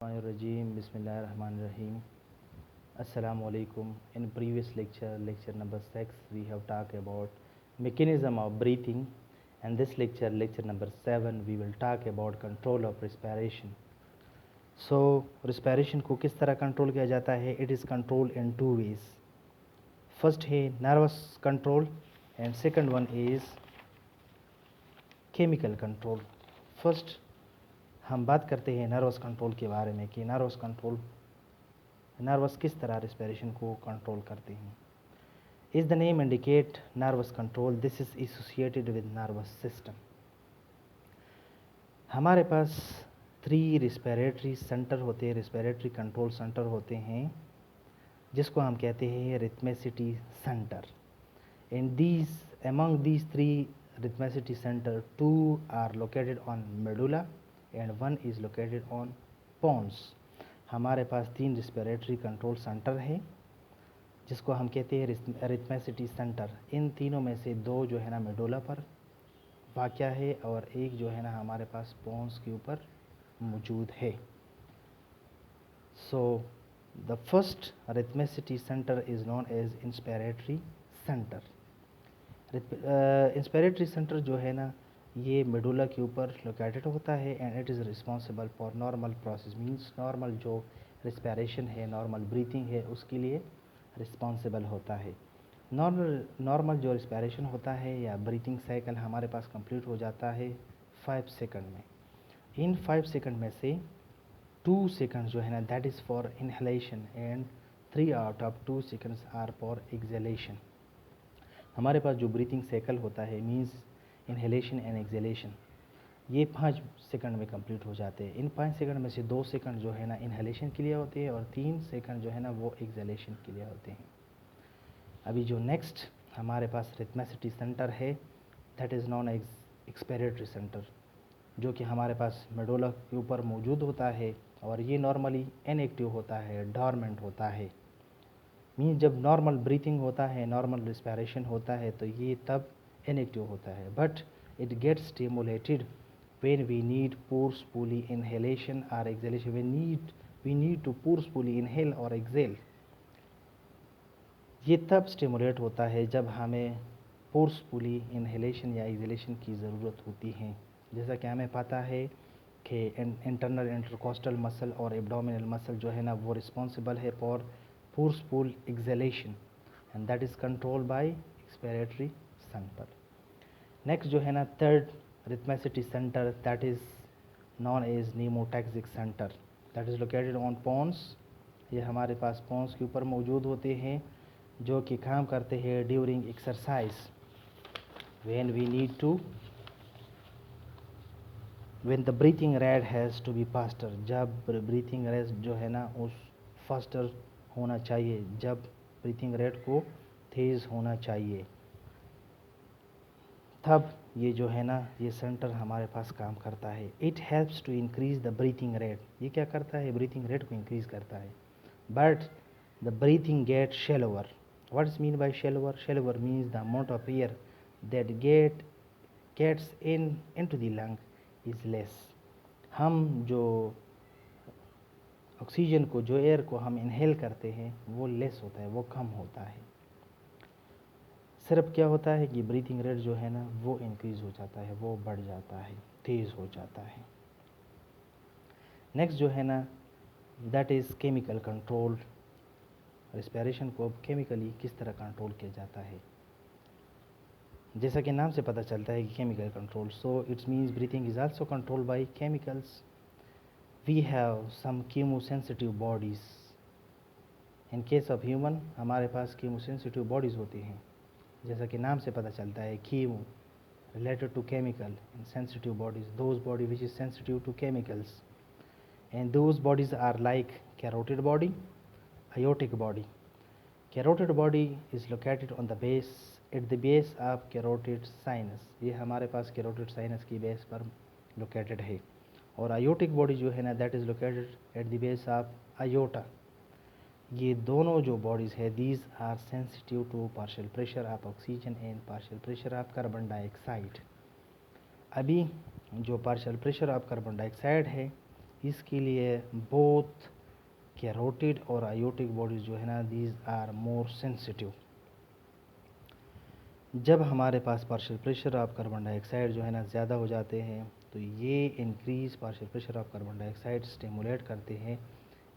Rajim, Bismillahirrahmanirrahim. Assalamu alaikum. In previous lecture number 6, we have talked about mechanism of breathing, and this lecture number 7, we will talk about control of respiration. So, respiration को किस तरह control किया जाता है? It is controlled in two ways. First है nervous control and second one is chemical control. First हम बात करते हैं नर्वस कंट्रोल के बारे में कि नर्वस किस तरह रेस्पिरेशन को कंट्रोल करते हैं. Is the name indicate nervous control, this is associated with nervous system. हमारे पास 3 रेस्पिरेटरी सेंटर होते हैं, रेस्पिरेटरी कंट्रोल सेंटर होते हैं, जिसको हम कहते हैं rhythmicity centre. In these among these 3 rhythmicity centre 2 are located on medulla and 1 is located on pons. हमारे पास 3 रेस्पिरेटरी कंट्रोल सेंटर है जिसको हम कहते हैं रिथमेसिटी सेंटर. इन तीनों में से 2 जो है ना मेडुला पर वाक़या है और एक जो है ना हमारे पास पोन्स के ऊपर मौजूद है. So the first rhythmicity centre is known as inspiratory centre. Inspiratory centre जो है ना ये मेडुला के ऊपर लोकेटेड होता है and it is responsible for normal process, means normal जो रिस्पिरेशन है, नॉर्मल ब्रीथिंग है, उसके लिए रिस्पॉन्सिबल होता है. नॉर्मल जो रिस्पिरेशन होता है या ब्रीथिंग साइकिल हमारे पास कंप्लीट हो जाता है 5 सेकंड में. इन 5 सेकंड में से 2 सेकंड जो है ना that is for inhalation and 3 out of 2 seconds are for exhalation. हमारे पास जो ब्रीथिंग साइकिल होता है मीन्स इनहेलेशन एंड एक्सहेलेशन, ये 5 सेकंड में कंप्लीट हो जाते हैं. इन 5 सेकंड में से 2 सेकंड जो है ना इनहेलेशन के लिए होते हैं और 3 सेकंड जो है ना वो एक्सहेलेशन के लिए होते हैं. अभी जो नेक्स्ट हमारे पास रिथमेसिटी सेंटर है that is known as expiratory centre, जो कि हमारे पास मेडुला के ऊपर मौजूद होता है और ये नॉर्मली इनएक्टिव होता है, डॉर्मेंट होता है. मीन जब नॉर्मल ब्रीथिंग होता है, नॉर्मल रिस्पिरेशन होता है तो ये तब इनएक्टिव होता है, but it gets stimulated when we need forcefully inhalation or exhalation. We need to forcefully inhale or exhale. ये तब स्टिमुलेट होता है जब हमें फोर्सफुली इनहेलेशन या एक्सहेलेशन की ज़रूरत होती है. जैसा कि हमें पता है कि इंटरनल इंटरकोस्टल मसल और एब्डोमिनल मसल जो है ना वो रिस्पॉन्सिबल है for forceful exhalation and that is controlled by expiratory centre. Next जो है ना third rhythmicity centre that is known as pneumotaxic centre, that is located on pons. ये हमारे पास पोन्स के ऊपर मौजूद होते हैं जो कि काम करते हैं during exercise when we need to when the breathing rate has to be faster. जब ब्रीथिंग रेट जो है ना उस फास्टर होना चाहिए, जब ब्रीथिंग रेट को तेज़ होना चाहिए, तब ये जो है ना ये सेंटर हमारे पास काम करता है. It helps to increase the breathing rate. ये क्या करता है? ब्रीथिंग रेट को इंक्रीज़ करता है. But the breathing get shallower. What is mean by shallower? Shallower means the amount of air that gets into the lung is less. हम जो oxygen को, जो एयर को हम इनहेल करते हैं वो लेस होता है, वो कम होता है. सिर्फ क्या होता है कि ब्रीथिंग रेट जो है ना वो इंक्रीज़ हो जाता है, वो बढ़ जाता है, तेज़ हो जाता है. नेक्स्ट जो है ना that is chemical control. Respiration को अब केमिकली किस तरह कंट्रोल किया जाता है? जैसा कि नाम से पता चलता है कि chemical control, so it's means breathing is also control by chemicals. We have some chemosensitive bodies. In case of human हमारे पास कीमोसेंसिटिव बॉडीज़ होती हैं, जैसा कि नाम से पता चलता है chemo related to chemical and sensitive bodies, those body which is sensitive to chemicals, and those bodies are like carotid body, aortic body. Carotid body is located on the base, at the base of carotid sinus. ये हमारे पास carotid sinus की base पर located है. और aortic body जो है ना that is located at the base of aorta. ये दोनों जो बॉडीज़ है these are sensitive to partial pressure of oxygen and partial pressure of carbon dioxide. अभी जो partial pressure of carbon dioxide है इसके लिए बोथ कैरोटिड और आयोटिक बॉडीज जो है ना, दीज आर मोर सेंसिटिव। जब हमारे पास partial pressure of carbon dioxide जो है ना ज़्यादा हो जाते हैं, तो ये increase partial pressure of carbon dioxide stimulate करते हैं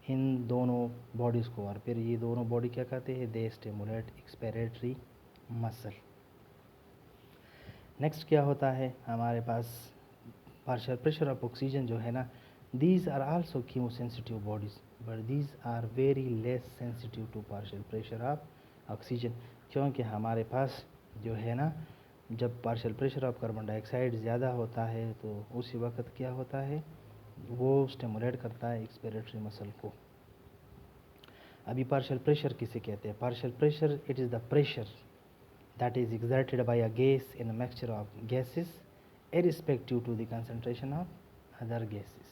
इन दोनों बॉडीज़ को, और फिर ये दोनों बॉडी क्या करते हैं, they stimulate expiratory muscle. Next क्या होता है हमारे पास, पार्शियल प्रेशर ऑफ ऑक्सीजन जो है ना, these are also chemosensitive bodies but these are very less sensitive to partial pressure of oxygen, क्योंकि हमारे पास जो है ना, जब partial pressure of carbon dioxide ज़्यादा होता है तो उसी वक्त क्या होता है, वो स्टिमुलेट करता है एक्सपिरेटरी मसल को। अभी पार्शियल प्रेशर किसे कहते हैं? Partial pressure, it is the pressure that is exerted by a gas in a mixture of gases irrespective to the concentration of other gases.